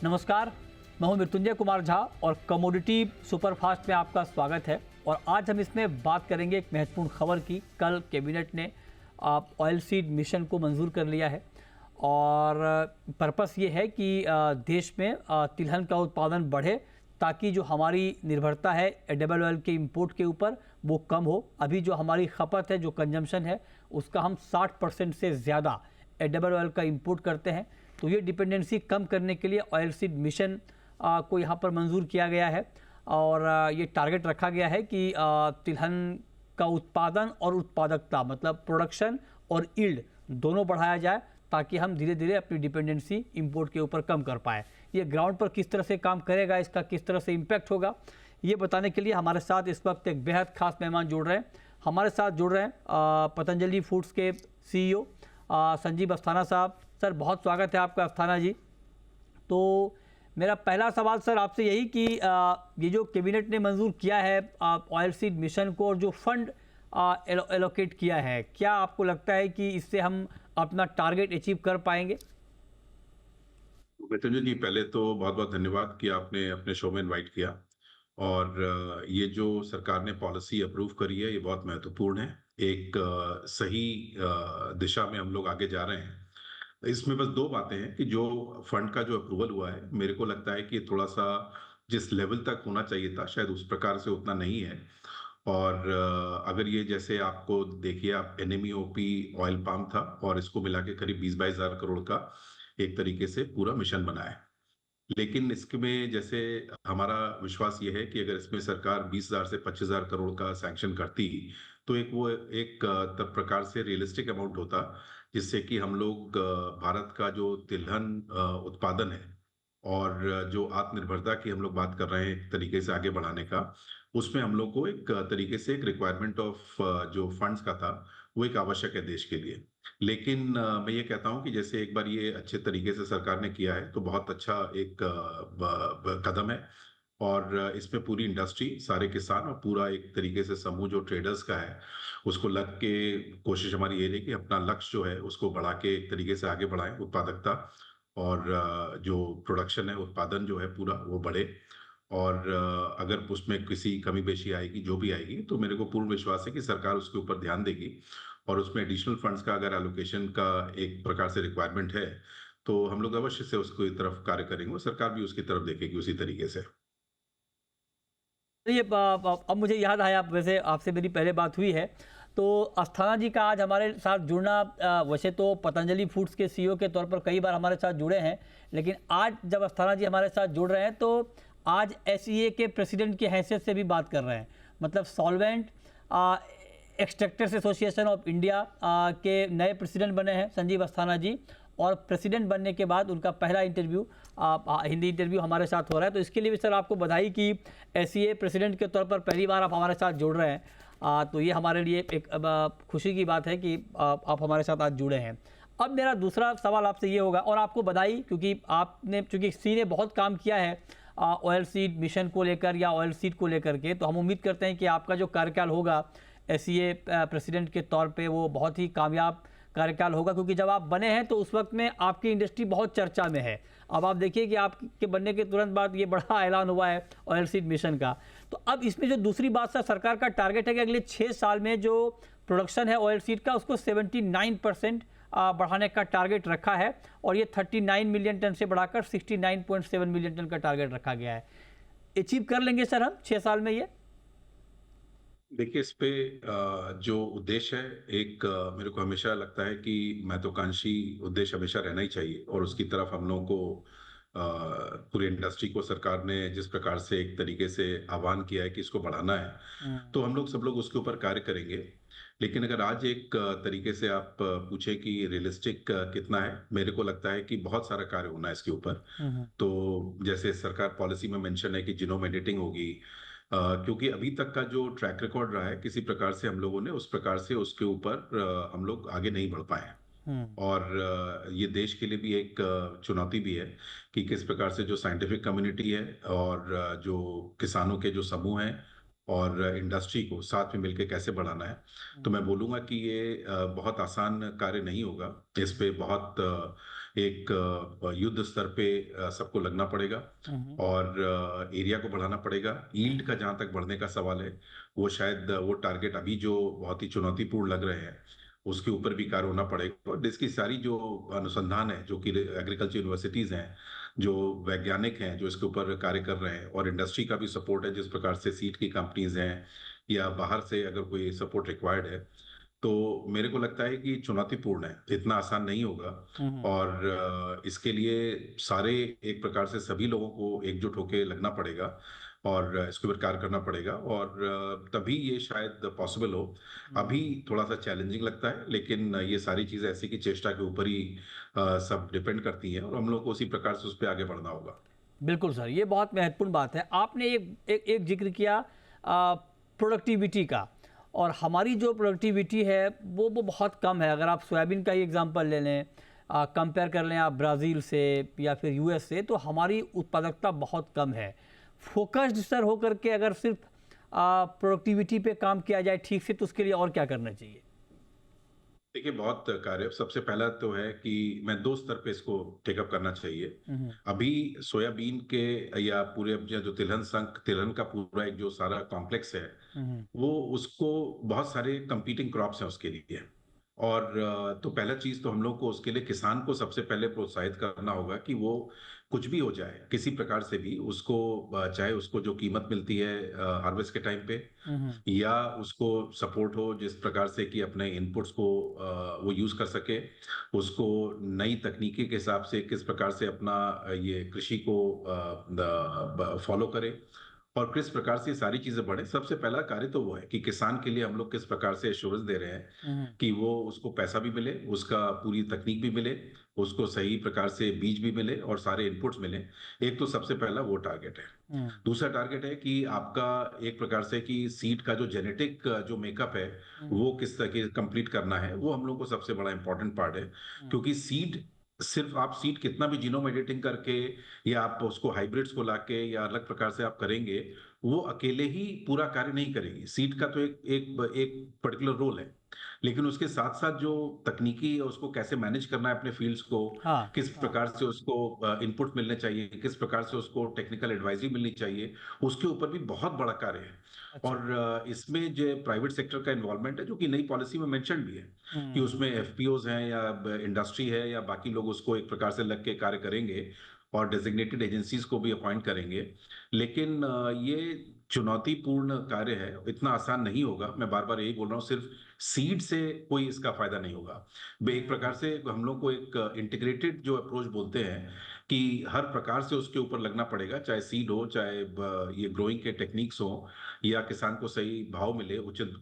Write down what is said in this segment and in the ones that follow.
नमस्कार, मैं हूं मृत्युंजय कुमार झा और कमोडिटी सुपरफास्ट में आपका स्वागत है। और आज हम इसमें बात करेंगे एक महत्वपूर्ण खबर की। कल कैबिनेट ने ऑयल सीड मिशन को मंजूर कर लिया है और पर्पस ये है कि देश में तिलहन का उत्पादन बढ़े ताकि जो हमारी निर्भरता है एडिबल ऑयल के इंपोर्ट के ऊपर वो कम हो। अभी जो हमारी खपत है, जो कंजम्पशन है, उसका हम 60% से ज़्यादा एडिबल ऑयल का इंपोर्ट करते हैं। तो ये डिपेंडेंसी कम करने के लिए ऑयल सीड मिशन को यहाँ पर मंजूर किया गया है और ये टारगेट रखा गया है कि तिलहन का उत्पादन और उत्पादकता, मतलब प्रोडक्शन और यील्ड दोनों बढ़ाया जाए ताकि हम धीरे धीरे अपनी डिपेंडेंसी इंपोर्ट के ऊपर कम कर पाए। ये ग्राउंड पर किस तरह से काम करेगा, इसका किस तरह से इम्पैक्ट होगा, ये बताने के लिए हमारे साथ इस वक्त एक बेहद खास मेहमान जुड़ रहे हैं। हमारे साथ जुड़ रहे हैं पतंजलि फूड्स के CEO संजीव अस्थाना साहब। सर, बहुत स्वागत है आपका अस्थाना जी। तो मेरा पहला सवाल सर आपसे यही कि ये जो कैबिनेट ने मंजूर किया है ऑयल सीड मिशन को और जो फंड एलोकेट किया है, क्या आपको लगता है कि इससे हम अपना टारगेट अचीव कर पाएंगे? मृत्युंजय जी, पहले तो बहुत बहुत धन्यवाद कि आपने अपने शो में इनवाइट किया। और ये जो सरकार ने पॉलिसी अप्रूव करी है, ये बहुत महत्वपूर्ण है। एक सही दिशा में हम लोग आगे जा रहे हैं। इसमें बस दो बातें हैं कि जो फंड का जो अप्रूवल हुआ है, मेरे को लगता है कि थोड़ा सा जिस लेवल तक होना चाहिए था, शायद उस प्रकार से उतना नहीं है। और अगर ये जैसे आपको देखिए, आप NMEOP ऑयल पाम था और इसको मिला के करीब 20-22 हजार करोड़ का एक तरीके से पूरा मिशन बना है। लेकिन इसमें जैसे हमारा विश्वास ये है कि अगर इसमें सरकार 20,000 से 25,000 करोड़ का सैंक्शन करती, तो एक तब प्रकार से रियलिस्टिक अमाउंट होता, जिससे कि हम लोग भारत का जो तिलहन उत्पादन है और जो आत्मनिर्भरता की हम लोग बात कर रहे हैं एक तरीके से आगे बढ़ाने का, उसमें हम लोग को एक तरीके से एक रिक्वायरमेंट ऑफ जो फंड्स का था, वो एक आवश्यक है देश के लिए। लेकिन मैं ये कहता हूं कि जैसे एक बार ये अच्छे तरीके से सरकार ने किया है, तो बहुत अच्छा एक कदम है। और इसमें पूरी इंडस्ट्री, सारे किसान और पूरा एक तरीके से समूह जो ट्रेडर्स का है, उसको लग के कोशिश हमारी ये रही कि अपना लक्ष्य जो है उसको बढ़ा के एक तरीके से आगे बढ़ाएं, उत्पादकता और जो प्रोडक्शन है, उत्पादन जो है पूरा वो बढ़े। और अगर उसमें किसी कमी पेशी आएगी, जो भी आएगी, तो मेरे को पूर्ण विश्वास है कि सरकार उसके ऊपर ध्यान देगी और उसमें एडिशनल फंड्स का अगर एलोकेशन का एक प्रकार से रिक्वायरमेंट है, तो हम लोग अवश्य से उसकी तरफ कार्य करेंगे और सरकार भी उसकी तरफ देखेगी उसी तरीके से। तो ये अब मुझे याद आया, वैसे आपसे मेरी पहले बात हुई है, तो अस्थाना जी का आज हमारे साथ जुड़ना, वैसे तो पतंजलि फूड्स के CEO के तौर पर कई बार हमारे साथ जुड़े हैं, लेकिन आज जब अस्थाना जी हमारे साथ जुड़ रहे हैं तो आज SEA के प्रेसिडेंट की हैसियत से भी बात कर रहे हैं। मतलब solvent extractors association of India के नए प्रेसिडेंट बने हैं संजीव अस्थाना जी, और प्रेसिडेंट बनने के बाद उनका पहला इंटरव्यू, हिंदी इंटरव्यू हमारे साथ हो रहा है। तो इसके लिए भी सर आपको बधाई कि SEA प्रेसिडेंट के तौर पर पहली बार आप हमारे साथ जुड़ रहे हैं। तो ये हमारे लिए एक खुशी की बात है कि आप हमारे साथ आज जुड़े हैं। अब मेरा दूसरा सवाल आपसे ये होगा, और आपको बधाई क्योंकि आपने, चूँकि सी ने बहुत काम किया है ऑयल सीड मिशन को लेकर या ऑयल सीड को लेकर के, तो हम उम्मीद करते हैं कि आपका जो कार्यकाल होगा SEA प्रेसिडेंट के तौर पे वो बहुत ही कामयाब कार्यकाल होगा, क्योंकि जब आप बने हैं तो उस वक्त में आपकी इंडस्ट्री बहुत चर्चा में है। अब आप देखिए कि आपके बनने के तुरंत बाद ये बड़ा ऐलान हुआ है ऑयल सीड मिशन का। तो अब इसमें जो दूसरी बात सर, सरकार का टारगेट है कि अगले 6 साल में जो प्रोडक्शन है ऑयल सीड का, उसको 79% बढ़ाने का टारगेट रखा है, और ये 39 मिलियन टन से बढ़ाकर 69.7 मिलियन टन का टारगेट रखा गया है। अचीव कर लेंगे सर हम 6 साल में ये? देखिए, इस पे जो उद्देश्य है, एक मेरे को हमेशा लगता है कि महत्वाकांक्षी उद्देश्य हमेशा रहना ही चाहिए, और उसकी तरफ हम लोगों को पूरी इंडस्ट्री को सरकार ने जिस प्रकार से एक तरीके से आह्वान किया है कि इसको बढ़ाना है, तो हम लोग सब लोग उसके ऊपर कार्य करेंगे। लेकिन अगर आज एक तरीके से आप पूछे कि रियलिस्टिक कितना है, मेरे को लगता है कि बहुत सारा कार्य होना है इसके ऊपर। तो जैसे सरकार पॉलिसी में मेंशन है कि जीनोम एडिटिंग होगी, क्योंकि अभी तक का जो ट्रैक रिकॉर्ड रहा है, किसी प्रकार से हम लोगों ने उस प्रकार से उसके ऊपर हम लोग आगे नहीं बढ़ पाए हैं। और ये देश के लिए भी एक चुनौती भी है कि किस प्रकार से जो साइंटिफिक कम्युनिटी है और जो किसानों के जो समूह हैं और इंडस्ट्री को साथ में मिलकर कैसे बढ़ाना है। तो मैं बोलूँगा कि ये बहुत आसान कार्य नहीं होगा। इस पे बहुत एक युद्ध स्तर पे सबको लगना पड़ेगा हम्म। और एरिया को बढ़ाना पड़ेगा। यील्ड का जहाँ तक बढ़ने का सवाल है, वो शायद वो टारगेट अभी जो बहुत ही चुनौतीपूर्ण लग रहे हैं, उसके ऊपर भी कार्य होना पड़ेगा। और इसकी सारी जो अनुसंधान है, जो कि एग्रीकल्चर यूनिवर्सिटीज हैं, जो वैज्ञानिक हैं जो इसके ऊपर कार्य कर रहे हैं, और इंडस्ट्री का भी सपोर्ट है, जिस प्रकार से सीड की कंपनीज हैं या बाहर से अगर कोई सपोर्ट रिक्वायर्ड है, तो मेरे को लगता है कि चुनौतीपूर्ण है, इतना आसान नहीं होगा। हम्म। और इसके लिए सारे एक प्रकार से सभी लोगों को एकजुट होकर लगना पड़ेगा और इसके ऊपर कार्य करना पड़ेगा, और तभी ये शायद पॉसिबल हो। अभी थोड़ा सा चैलेंजिंग लगता है, लेकिन ये सारी चीजें ऐसी की चेष्टा के ऊपर ही सब डिपेंड करती हैं, और हम लोग को उसी प्रकार से उस पर आगे बढ़ना होगा। बिल्कुल सर, ये बहुत महत्वपूर्ण बात है। आपने एक जिक्र किया प्रोडक्टिविटी का, और हमारी जो प्रोडक्टिविटी है वो बहुत कम है। अगर आप सोयाबीन का ही एग्जांपल ले लें, कंपेयर कर लें आप ब्राज़ील से या फिर यूएस से, तो हमारी उत्पादकता बहुत कम है। फोकस्ड सर होकर के अगर सिर्फ प्रोडक्टिविटी पे काम किया जाए ठीक से, तो उसके लिए और क्या करना चाहिए? देखिए, बहुत कार्य, सबसे पहला तो है कि मैं दो स्तर पे इसको टेकअप करना चाहिए। हम्म। अभी सोयाबीन के या पूरे जो तिलहन संघ, तिलहन का पूरा एक जो सारा कॉम्प्लेक्स है, हम्म। वो उसको बहुत सारे कंपीटिंग क्रॉप्स हैं उसके लिए। और तो पहला चीज तो हम लोग को उसके लिए किसान को सबसे पहले प्रोत्साहित करना होगा कि वो कुछ भी हो जाए, किसी प्रकार से भी उसको चाहे उसको जो कीमत मिलती है हार्वेस्ट के टाइम पे, हम्म। या उसको सपोर्ट हो जिस प्रकार से कि अपने इनपुट्स को वो यूज कर सके, उसको नई तकनीकी के हिसाब से किस प्रकार से अपना ये कृषि को फॉलो करे, और किस प्रकार से ये सारी चीजें बढ़े। सबसे पहला कार्य तो वो है कि किसान के लिए हम लोग किस प्रकार से एश्योरेंस दे रहे हैं हम्म। कि वो उसको पैसा भी मिले, उसका पूरी तकनीक भी मिले, उसको सही प्रकार से बीज भी मिले और सारे इनपुट्स मिले। एक तो सबसे पहला वो टारगेट है। हम्म। दूसरा टारगेट है कि आपका एक प्रकार से कि सीड का जो जेनेटिक जो मेकअप है, हम्म। वो किस तरह के कंप्लीट करना है, वो हम लोग को सबसे बड़ा इंपॉर्टेंट पार्ट है। हम्म। क्योंकि सीड, सिर्फ आप सीड कितना भी जीनोम एडिटिंग करके या आप उसको हाइब्रिड्स को लाके या अलग प्रकार से आप करेंगे, वो अकेले ही पूरा कार्य नहीं करेगी। सीड का तो एक एक एक पर्टिकुलर रोल है, लेकिन उसके साथ साथ जो तकनीकी है, उसको कैसे मैनेज करना है अपने फील्ड्स को, हाँ। किस प्रकार से उसको इनपुट मिलने चाहिए, किस प्रकार से उसको टेक्निकल एडवाइजरी मिलनी चाहिए, उसके ऊपर भी बहुत बड़ा कार्य है। अच्छा। और इसमें जो प्राइवेट सेक्टर का इन्वॉल्वमेंट है, जो कि नई पॉलिसी में मेंशन भी है, कि हम्म। उसमें एफपीओज हैं या इंडस्ट्री है या बाकी लोग उसको एक प्रकार से लग के कार्य करेंगे, और डेजिग्नेटेड एजेंसीज को भी अपॉइंट करेंगे। लेकिन ये चुनौतीपूर्ण कार्य है, इतना आसान नहीं होगा। मैं बार बार यही बोल रहा हूँ, सिर्फ सीड से कोई इसका फायदा नहीं होगा। एक प्रकार से हम लोग को एक इंटीग्रेटेड जो अप्रोच बोलते हैं, कि हर प्रकार से उसके ऊपर लगना पड़ेगा, चाहे सीड हो, चाहे ये ग्रोइंग के टेक्निक्स हो, या किसान को सही भाव मिले, उचित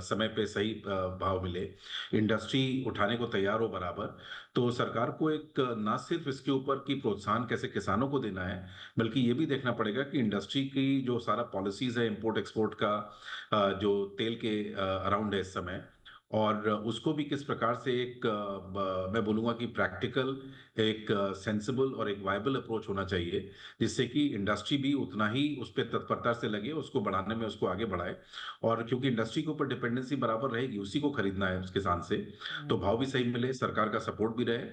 समय पे सही भाव मिले, इंडस्ट्री उठाने को तैयार हो बराबर। तो सरकार को एक ना सिर्फ इसके ऊपर की प्रोत्साहन कैसे किसानों को देना है, बल्कि ये भी देखना पड़ेगा कि इंडस्ट्री की जो सारा पॉलिसीज है इंपोर्ट एक्सपोर्ट का, जो तेल के अराउंड है इस समय, और उसको भी किस प्रकार से एक मैं बोलूंगा कि प्रैक्टिकल, एक सेंसिबल और एक वायबल अप्रोच होना चाहिए, जिससे कि इंडस्ट्री भी उतना ही उस पर तत्परता से लगे, उसको बढ़ाने में उसको आगे बढ़ाए। और क्योंकि इंडस्ट्री के ऊपर डिपेंडेंसी बराबर रहेगी, उसी को खरीदना है उस किसान से, तो भाव भी सही मिले, सरकार का सपोर्ट भी रहे,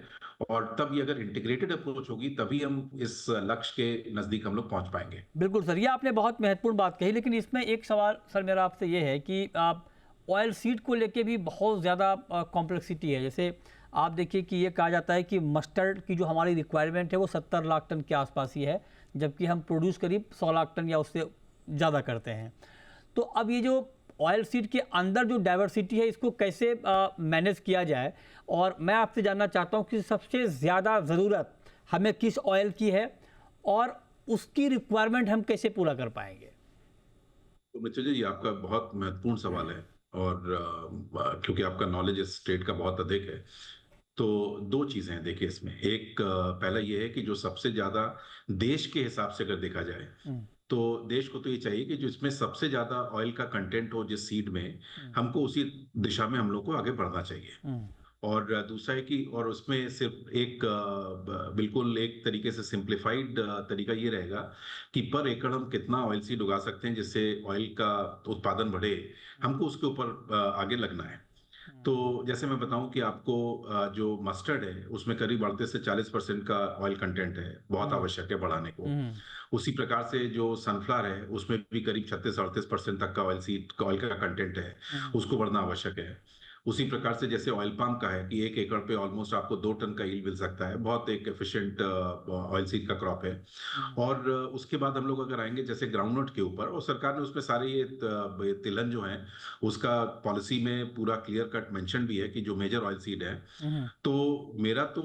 और तब ये अगर इंटीग्रेटेड अप्रोच होगी, तभी हम इस लक्ष्य के नजदीक हम लोग पहुंच पाएंगे। बिल्कुल सर, ये आपने बहुत महत्वपूर्ण बात कही, लेकिन इसमें एक सवाल सर मेरा आपसे ये है कि आप ऑयल सीड को लेके भी बहुत ज़्यादा कॉम्प्लेक्सिटी है। जैसे आप देखिए कि ये कहा जाता है कि मस्टर्ड की जो हमारी रिक्वायरमेंट है वो 70 लाख टन के आसपास ही है, जबकि हम प्रोड्यूस करीब 100 लाख टन या उससे ज़्यादा करते हैं। तो अब ये जो ऑयल सीड के अंदर जो डाइवर्सिटी है, इसको कैसे मैनेज किया जाए? और मैं आपसे जानना चाहता हूँ कि सबसे ज़्यादा ज़रूरत हमें किस ऑयल की है, और उसकी रिक्वायरमेंट हम कैसे पूरा कर पाएंगे? तो मित्र जी, ये आपका बहुत महत्वपूर्ण सवाल है, और क्योंकि आपका नॉलेज इस स्टेट का बहुत अधिक है, तो दो चीजें हैं देखिए इसमें। एक पहला ये है कि जो सबसे ज्यादा देश के हिसाब से अगर देखा जाए, हम्म। तो देश को तो ये चाहिए कि जो इसमें सबसे ज्यादा ऑयल का कंटेंट हो जिस सीड में, हम्म। हमको उसी दिशा में हम लोग को आगे बढ़ना चाहिए। हम्म। और दूसरा है कि और उसमें सिर्फ एक बिल्कुल एक तरीके से सिंप्लीफाइड तरीका ये रहेगा कि पर एकड़ हम कितना ऑयल सीड उगा सकते हैं जिससे ऑयल का उत्पादन बढ़े, हमको उसके ऊपर आगे लगना है। तो जैसे मैं बताऊं कि आपको जो मस्टर्ड है उसमें करीब 38 से 40% का ऑयल कंटेंट है, बहुत आवश्यक है बढ़ाने को। उसी प्रकार से जो सनफ्लावर है उसमें भी करीब 36-38% तक का ऑयल का कंटेंट है, उसको बढ़ना आवश्यक है। उसी प्रकार से जैसे ऑयल पाम का है कि 1 एकड़ पे ऑलमोस्ट आपको 2 टन का यील्ड मिल सकता है, बहुत एक एफिशिएंट ऑयल सीड का क्रॉप है। और उसके बाद हम लोग अगर आएंगे जैसे ग्राउंडनट के ऊपर, और सरकार ने उसमें सारे ये तिलहन जो है उसका पॉलिसी में पूरा क्लियर कट मेंशन भी है कि जो मेजर ऑयल सीड है। तो मेरा तो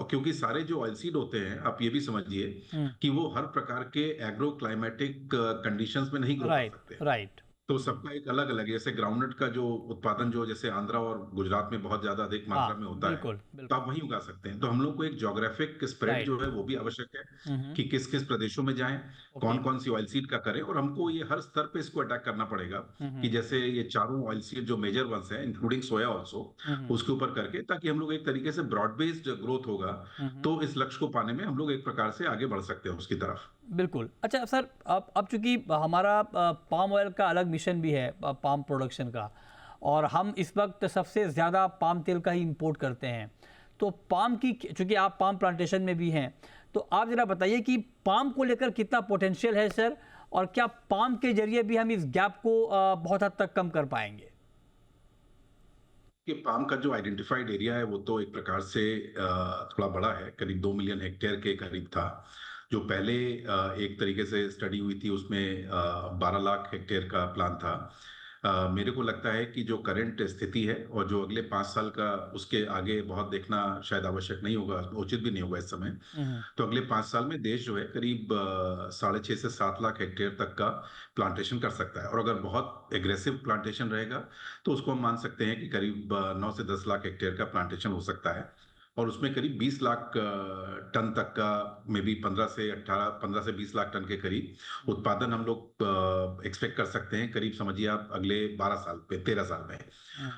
क्योंकि सारे जो ऑयल सीड होते हैं आप ये भी समझिए कि वो हर प्रकार के एग्रो क्लाइमेटिक कंडीशंस में नहीं ग्रो कर राइट, सकते। राइट। तो सबका एक अलग अलग है। जैसे ग्राउंडनट का जो उत्पादन जो जैसे आंध्रा और गुजरात में बहुत ज्यादा अधिक मात्रा हाँ, में होता है, बिल्कुल, तो बिल्कुल। आप वहीं उगा सकते हैं। तो हम लोग को एक ज्योग्राफिक स्प्रेड राइट। जो है वो भी आवश्यक है कि किस किस प्रदेशों में जाएं, ओके। कौन कौन सी ऑयल सीड का करें, और हमको ये हर स्तर पे इसको अटैक करना पड़ेगा कि जैसे ये चारों ऑयल सीड जो मेजर वंस हैं इंक्लूडिंग सोया ऑल्सो, उसके ऊपर करके, ताकि हम लोग एक तरीके से ब्रॉड बेस्ड ग्रोथ होगा, तो इस लक्ष्य को पाने में हम लोग एक प्रकार से आगे बढ़ सकते हैं उसकी तरफ। बिल्कुल। अच्छा सर, अब चूंकि हमारा पाम ऑयल का अलग मिशन भी है, पाम प्रोडक्शन का, और हम इस वक्त सबसे ज़्यादा पाम तेल का ही इंपोर्ट करते हैं। तो पाम की, चूंकि आप पाम प्लांटेशन में भी हैं, तो आप ज़रा बताइए कि पाम को लेकर कितना पोटेंशियल है सर, और क्या पाम के जरिए भी हम इस गैप को बहुत हद तक कम कर पाएंगे? कि पाम का जो आइडेंटिफाइड एरिया है वो तो एक प्रकार से थोड़ा बड़ा है, करीब 2 मिलियन हेक्टेयर के करीब था। जो पहले एक तरीके से स्टडी हुई थी उसमें 12 लाख हेक्टेयर का प्लान था। मेरे को लगता है कि जो करंट स्थिति है और जो अगले 5 साल का, उसके आगे बहुत देखना शायद आवश्यक नहीं होगा, उचित भी नहीं होगा इस समय। तो अगले 5 साल में देश जो है करीब 6.5 से 7 लाख हेक्टेयर तक का प्लांटेशन कर सकता है। और अगर बहुत एग्रेसिव प्लांटेशन रहेगा तो उसको हम मान सकते हैं कि करीब 9 से 10 लाख हेक्टेयर का प्लांटेशन हो सकता है। और उसमें करीब 20 लाख टन तक का, मे बी 15 से 20 लाख टन के करीब उत्पादन हम लोग एक्सपेक्ट कर सकते हैं, करीब समझिए आप अगले 13 साल में।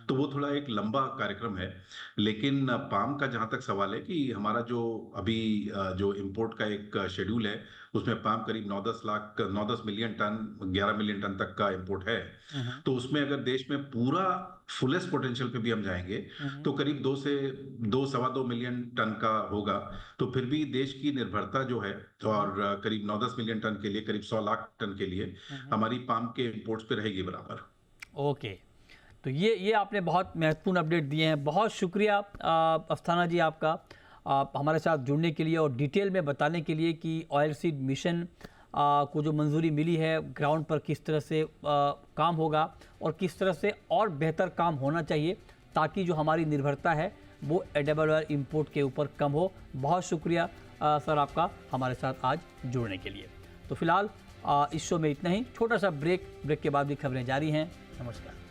तो वो थोड़ा एक लंबा कार्यक्रम है। लेकिन पाम का जहां तक सवाल है कि हमारा जो अभी जो इंपोर्ट का एक शेड्यूल है उसमें पाम करीब 9-10 मिलियन टन, 11 मिलियन टन तक का इंपोर्ट है। तो उसमें अगर देश में पूरा फुलेस्ट पोटेंशियल पे भी हम जाएंगे तो करीब 2 से 2.25 मिलियन टन का होगा। तो फिर भी देश की निर्भरता जो है, और करीब 9-10 मिलियन टन के लिए करीब 100 लाख टन के लिए हमारी पाम के इंपोर्ट्स पे रहेगी बराबर। ओके। तो ये आपने बहुत महत्वपूर्ण अपडेट दिए हैं। बहुत शुक्रिया अस्थाना जी आपका, हमारे साथ जुड़ने के लिए और डिटेल में बताने के लिए कि ऑयल सीड मिशन को जो मंजूरी मिली है, ग्राउंड पर किस तरह से काम होगा और किस तरह से और बेहतर काम होना चाहिए ताकि जो हमारी निर्भरता है वो एडिबल ऑयल इंपोर्ट के ऊपर कम हो। बहुत शुक्रिया सर आपका हमारे साथ आज जुड़ने के लिए। तो फिलहाल इस शो में इतना ही, छोटा सा ब्रेक के बाद भी खबरें जारी हैं। नमस्कार।